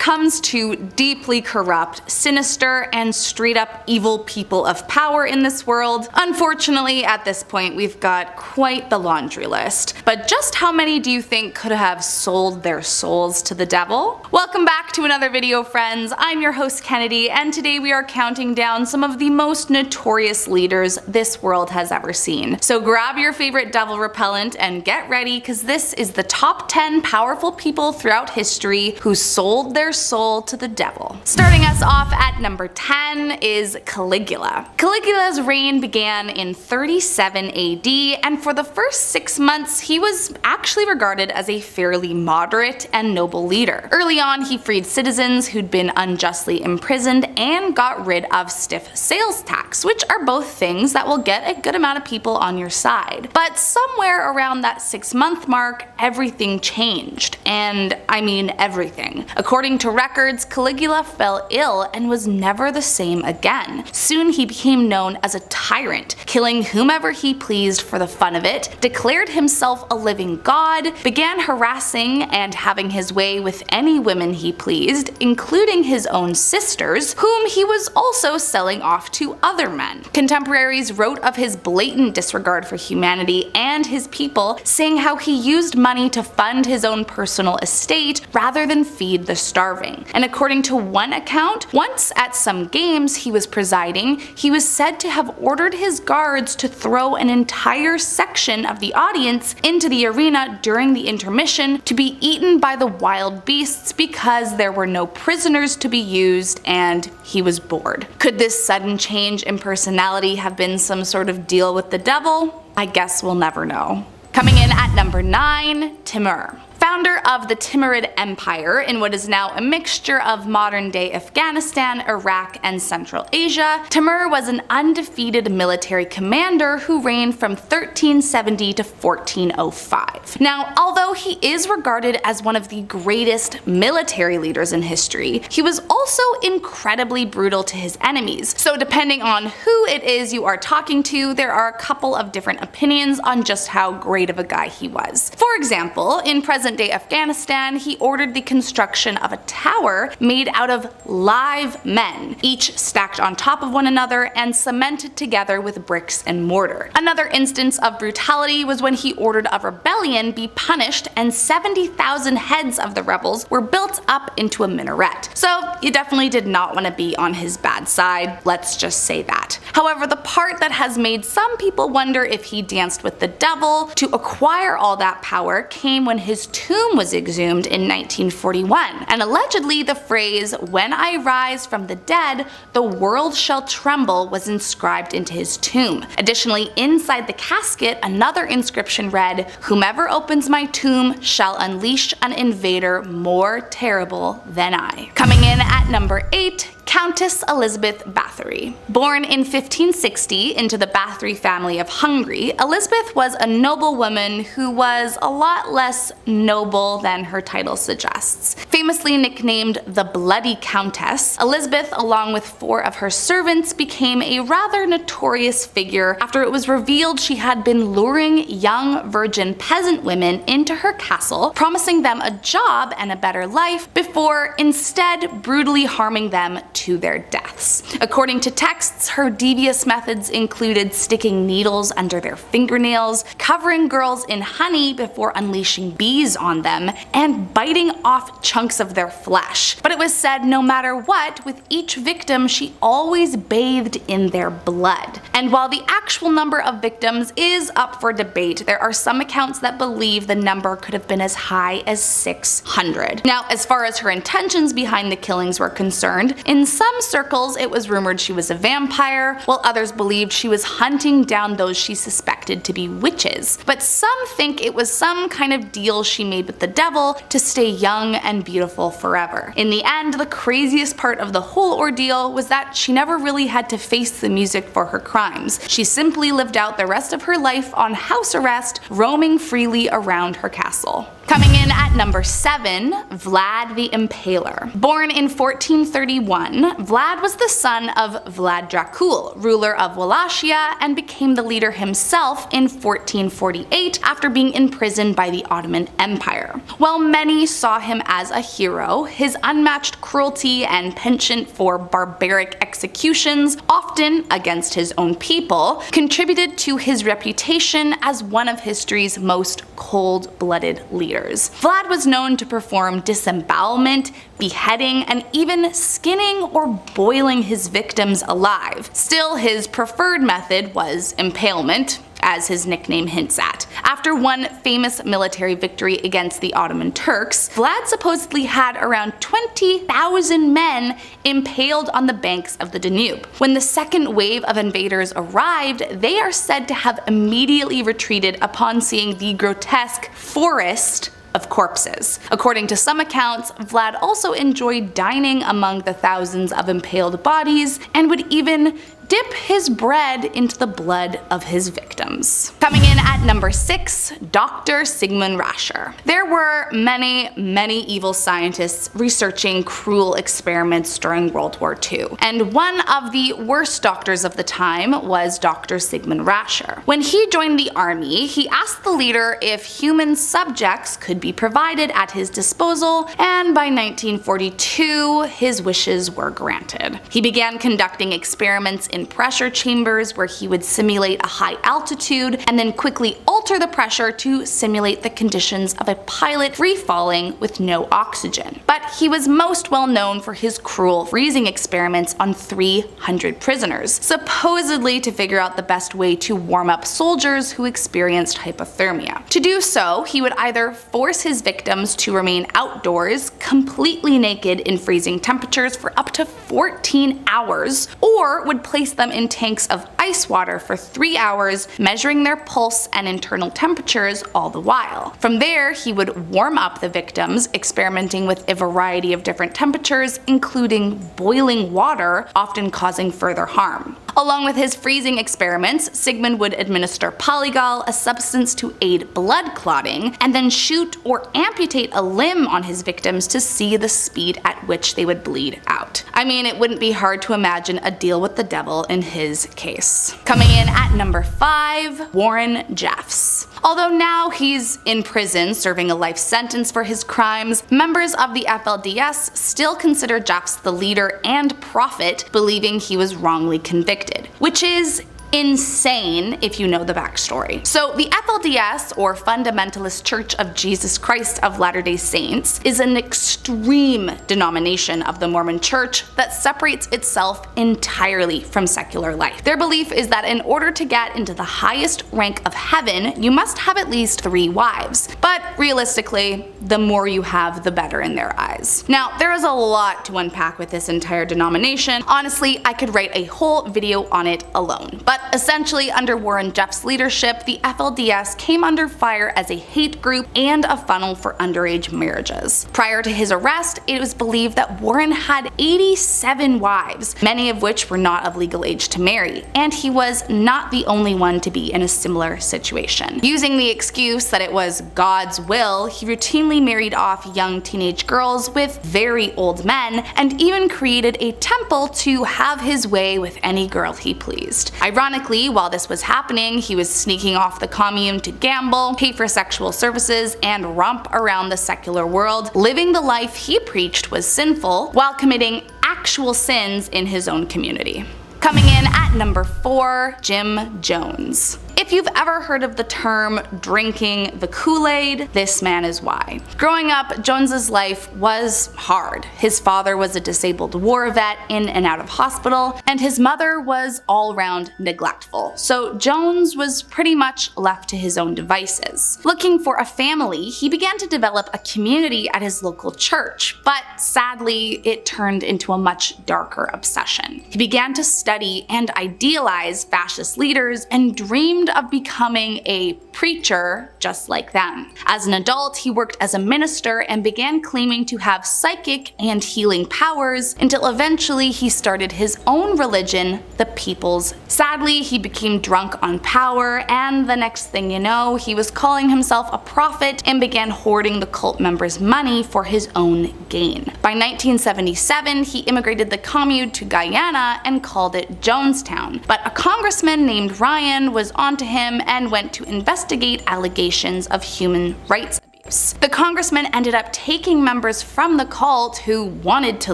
comes to deeply corrupt, sinister, and straight up evil people of power in this world, unfortunately at this point we've got quite the laundry list. But just how many do you think could have sold their souls to the devil? Welcome back to another video, friends. I'm your host Kennedy, and today we are counting down some of the most notorious leaders this world has ever seen. So grab your favorite devil repellent and get ready, because this is the top 10 powerful people throughout history who sold their soul to the devil. Starting us off at number 10 is Caligula. Caligula's reign began in 37 AD, and for the first 6 months he was actually regarded as a fairly moderate and noble leader. Early on, he freed citizens who'd been unjustly imprisoned and got rid of stiff sales tax, which are both things that will get a good amount of people on your side. But somewhere around that 6-month mark, everything changed. And I mean everything. According to records, Caligula fell ill and was never the same again. Soon he became known as a tyrant, killing whomever he pleased for the fun of it, declared himself a living god, began harassing and having his way with any women he pleased, including his own sisters, whom he was also selling off to other men. Contemporaries wrote of his blatant disregard for humanity and his people, saying how he used money to fund his own personal estate rather than feed the starving. And according to one account, once at some games he was presiding, he was said to have ordered his guards to throw an entire section of the audience into the arena during the intermission to be eaten by the wild beasts because there were no prisoners to be used and he was bored. Could this sudden change in personality have been some sort of deal with the devil? I guess we'll never know. Coming in at number 9, Timur. Founder of the Timurid Empire in what is now a mixture of modern-day Afghanistan, Iraq, and Central Asia, Timur was an undefeated military commander who reigned from 1370 to 1405. Now, although he is regarded as one of the greatest military leaders in history, he was also incredibly brutal to his enemies. So depending on who it is you are talking to, there are a couple of different opinions on just how great of a guy he was. For example, in present-day Afghanistan, he ordered the construction of a tower made out of live men, each stacked on top of one another and cemented together with bricks and mortar. Another instance of brutality was when he ordered a rebellion be punished and 70,000 heads of the rebels were built up into a minaret. So you definitely did not want to be on his bad side, let's just say that. However, the part that has made some people wonder if he danced with the devil to acquire all that power came when his tomb was exhumed in 1941, and allegedly the phrase "when I rise from the dead, the world shall tremble" was inscribed into his tomb. Additionally, inside the casket, another inscription read, "Whomever opens my tomb shall unleash an invader more terrible than I." Coming in at number 8, Countess Elizabeth Báthory. Born in 1560 into the Báthory family of Hungary, Elizabeth was a noble woman who was a lot less noble than her title suggests. Famously nicknamed the Bloody Countess, Elizabeth, along with 4 of her servants, became a rather notorious figure after it was revealed she had been luring young virgin peasant women into her castle, promising them a job and a better life, before instead brutally harming them to their deaths. According to texts, her devious methods included sticking needles under their fingernails, covering girls in honey before unleashing bees on them, and biting off chunks of their flesh. But it was said no matter what, with each victim she always bathed in their blood. And while the actual number of victims is up for debate, there are some accounts that believe the number could have been as high as 600. Now, as far as her intentions behind the killings were concerned, in some circles it was rumored she was a vampire, while others believed she was hunting down those she suspected to be witches. But some think it was some kind of deal she made with the devil to stay young and beautiful forever. In the end, the craziest part of the whole ordeal was that she never really had to face the music for her crimes. She simply lived out the rest of her life on house arrest, roaming freely around her castle. Coming in at number 7, Vlad the Impaler. Born in 1431, Vlad was the son of Vlad Dracul, ruler of Wallachia, and became the leader himself in 1448 after being imprisoned by the Ottoman Empire. While many saw him as a hero, his unmatched cruelty and penchant for barbaric executions, often against his own people, contributed to his reputation as one of history's most cold-blooded leaders. Vlad was known to perform disembowelment, beheading, and even skinning or boiling his victims alive. Still, his preferred method was impalement, as his nickname hints at. After one famous military victory against the Ottoman Turks, Vlad supposedly had around 20,000 men impaled on the banks of the Danube. When the second wave of invaders arrived, they are said to have immediately retreated upon seeing the grotesque forest of corpses. According to some accounts, Vlad also enjoyed dining among the thousands of impaled bodies and would even dip his bread into the blood of his victims. Coming in at number 6, Dr. Sigmund Rascher. There were many evil scientists researching cruel experiments during World War II, and one of the worst doctors of the time was Dr. Sigmund Rascher. When he joined the army, he asked the leader if human subjects could be provided at his disposal, and by 1942, his wishes were granted. He began conducting experiments in pressure chambers where he would simulate a high altitude and then quickly alter the pressure to simulate the conditions of a pilot free falling with no oxygen. But he was most well known for his cruel freezing experiments on 300 prisoners, supposedly to figure out the best way to warm up soldiers who experienced hypothermia. To do so, he would either force his victims to remain outdoors, completely naked in freezing temperatures for up to 14 hours, or would place them in tanks of ice water for 3 hours, measuring their pulse and internal temperatures all the while. From there, he would warm up the victims, experimenting with a variety of different temperatures, including boiling water, often causing further harm. Along with his freezing experiments, Sigmund would administer polygal, a substance to aid blood clotting, and then shoot or amputate a limb on his victims to see the speed at which they would bleed out. I mean, it wouldn't be hard to imagine a deal with the devil in his case. Coming in at number 5, Warren Jeffs. Although now he's in prison serving a life sentence for his crimes, members of the FLDS still consider Jeffs the leader and prophet, believing he was wrongly convicted, which is insane if you know the backstory. So the FLDS, or Fundamentalist Church of Jesus Christ of Latter-day Saints, is an extreme denomination of the Mormon Church that separates itself entirely from secular life. Their belief is that in order to get into the highest rank of heaven, you must have at least 3 wives. But realistically, the more you have, the better in their eyes. Now, there is a lot to unpack with this entire denomination. Honestly, I could write a whole video on it alone. But essentially, under Warren Jeffs' leadership, the FLDS came under fire as a hate group and a funnel for underage marriages. Prior to his arrest, it was believed that Warren had 87 wives, many of which were not of legal age to marry, and he was not the only one to be in a similar situation. Using the excuse that it was God's will, he routinely married off young teenage girls with very old men, and even created a temple to have his way with any girl he pleased. Ironically, while this was happening, he was sneaking off the commune to gamble, pay for sexual services, and romp around the secular world, living the life he preached was sinful, while committing actual sins in his own community. Coming in at number 4, Jim Jones. If you've ever heard of the term drinking the Kool-Aid, this man is why. Growing up, Jones's life was hard. His father was a disabled war vet in and out of hospital, and his mother was all-around neglectful. So Jones was pretty much left to his own devices. Looking for a family, he began to develop a community at his local church, but sadly, it turned into a much darker obsession. He began to study and idealize fascist leaders and dreamed dreamed of becoming a preacher just like them. As an adult, he worked as a minister and began claiming to have psychic and healing powers until eventually he started his own religion, the People's. Sadly, he became drunk on power, and the next thing you know, he was calling himself a prophet and began hoarding the cult members' money for his own gain. By 1977, he immigrated the commune to Guyana and called it Jonestown, but a congressman named Ryan was onto him and went to investigate allegations of human rights abuse. The congressman ended up taking members from the cult who wanted to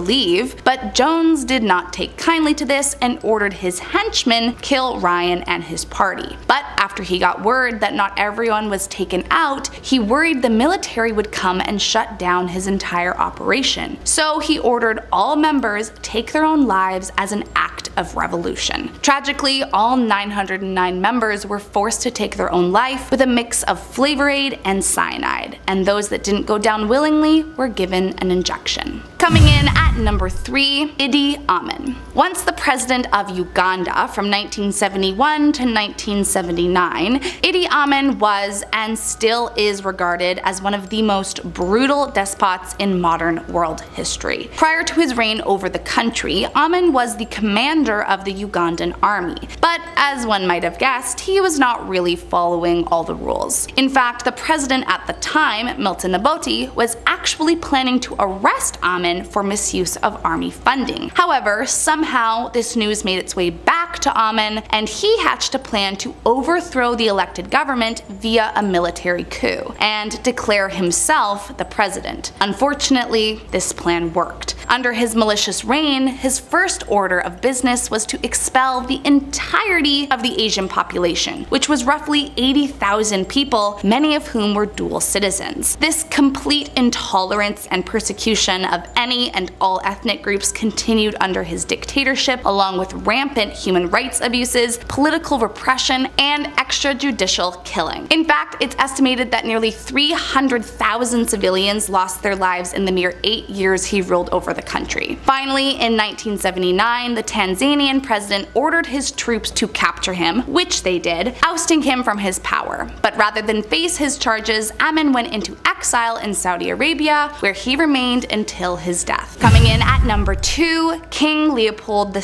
leave, but Jones did not take kindly to this and ordered his henchmen kill Ryan and his party. But after he got word that not everyone was taken out, he worried the military would come and shut down his entire operation. So he ordered all members take their own lives as an act of revolution. Tragically, all 909 members were forced to take their own life with a mix of flavor aid and cyanide, and those that didn't go down willingly were given an injection. Coming in at number 3, Idi Amin. Once the president of Uganda from 1971 to 1979, Idi Amin was and still is regarded as one of the most brutal despots in modern world history. Prior to his reign over the country, Amin was the commander of the Ugandan army, but as one might have guessed, he was not really following all the rules. In fact, the president at the time, Milton Obote, was actually planning to arrest Amin for misuse of army funding. However, somehow this news made its way back to Amin, and he hatched a plan to overthrow the elected government via a military coup and declare himself the president. Unfortunately, this plan worked. Under his malicious reign, his first order of business was to expel the entirety of the Asian population, which was roughly 80,000 people, many of whom were dual citizens. This complete intolerance and persecution of any and all ethnic groups continued under his dictatorship, along with rampant human rights abuses, political repression, and extrajudicial killing. In fact, it's estimated that nearly 300,000 civilians lost their lives in the mere 8 years he ruled over the country. Finally, in 1979, the Tanzanian president ordered his troops to capture him, which they did, ousting him from his power. But rather than face his charges, Amin went into exile in Saudi Arabia, where he remained until his death. Coming in at number 2, King Leopold II.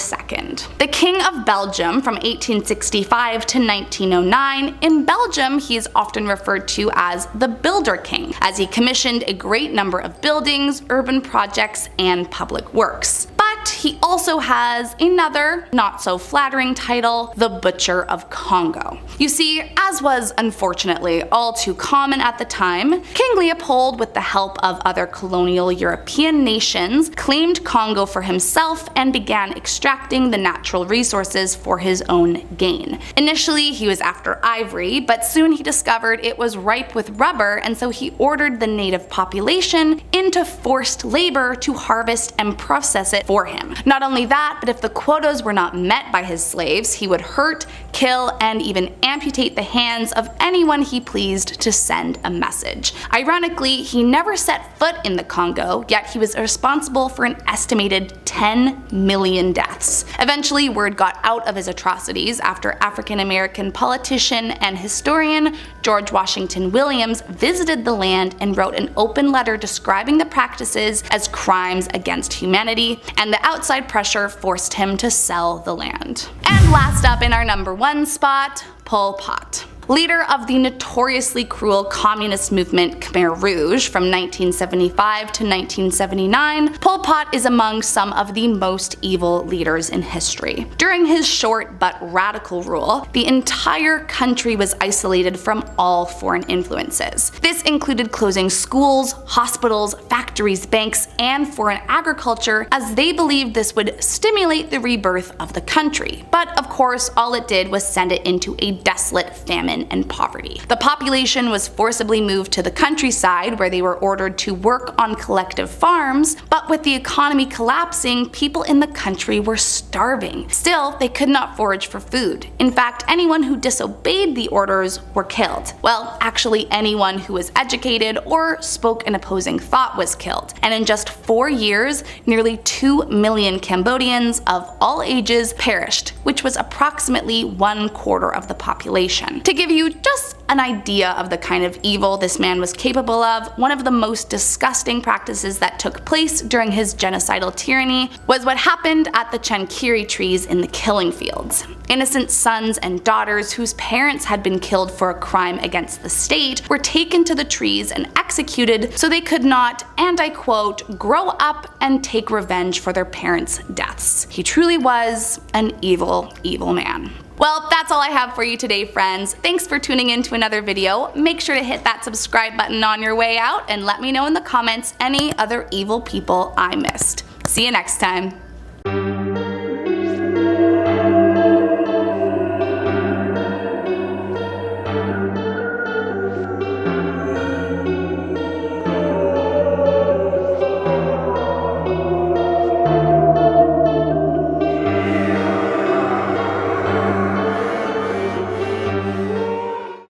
The King of Belgium from 1865 to 1909. In Belgium, he is often referred to as the Builder King, as he commissioned a great number of buildings, urban projects, and public works. But he also has another, not so flattering title, the Butcher of Congo. You see, as was unfortunately all too common at the time, King Leopold, with the help of other colonial European nations, claimed Congo for himself and began extracting the natural resources for his own gain. Initially, he was after ivory, but soon he discovered it was ripe with rubber, and so he ordered the native population into forced labor to harvest and process it for him. Not only that, but if the quotas were not met by his slaves, he would hurt, kill, and even amputate the hands of anyone he pleased to send a message. Ironically, he never set foot in the Congo, yet he was responsible for an estimated 10 million deaths. Eventually, word got out of his atrocities after African-American politician and historian George Washington Williams visited the land and wrote an open letter describing the practices as crimes against humanity, and the outside pressure forced him to sell the land. And last up in our number 1 spot, Pol Pot. Leader of the notoriously cruel communist movement Khmer Rouge from 1975 to 1979, Pol Pot is among some of the most evil leaders in history. During his short but radical rule, the entire country was isolated from all foreign influences. This included closing schools, hospitals, factories, banks, and foreign agriculture, as they believed this would stimulate the rebirth of the country. But of course, all it did was send it into a desolate famine famine and poverty. The population was forcibly moved to the countryside, where they were ordered to work on collective farms, but with the economy collapsing, people in the country were starving. Still, they could not forage for food. In fact, anyone who disobeyed the orders were killed. Well, actually anyone who was educated or spoke an opposing thought was killed. And in just 4 years, nearly 2 million Cambodians of all ages perished, which was approximately 1/4 of the population. To give you just an idea of the kind of evil this man was capable of, one of the most disgusting practices that took place during his genocidal tyranny was what happened at the Chankiri trees in the killing fields. Innocent sons and daughters whose parents had been killed for a crime against the state were taken to the trees and executed so they could not, and I quote, grow up and take revenge for their parents' deaths. He truly was an evil, evil man. Well, that's all I have for you today, friends. Thanks for tuning in to another video. Make sure to hit that subscribe button on your way out and let me know in the comments any other evil people I missed. See you next time.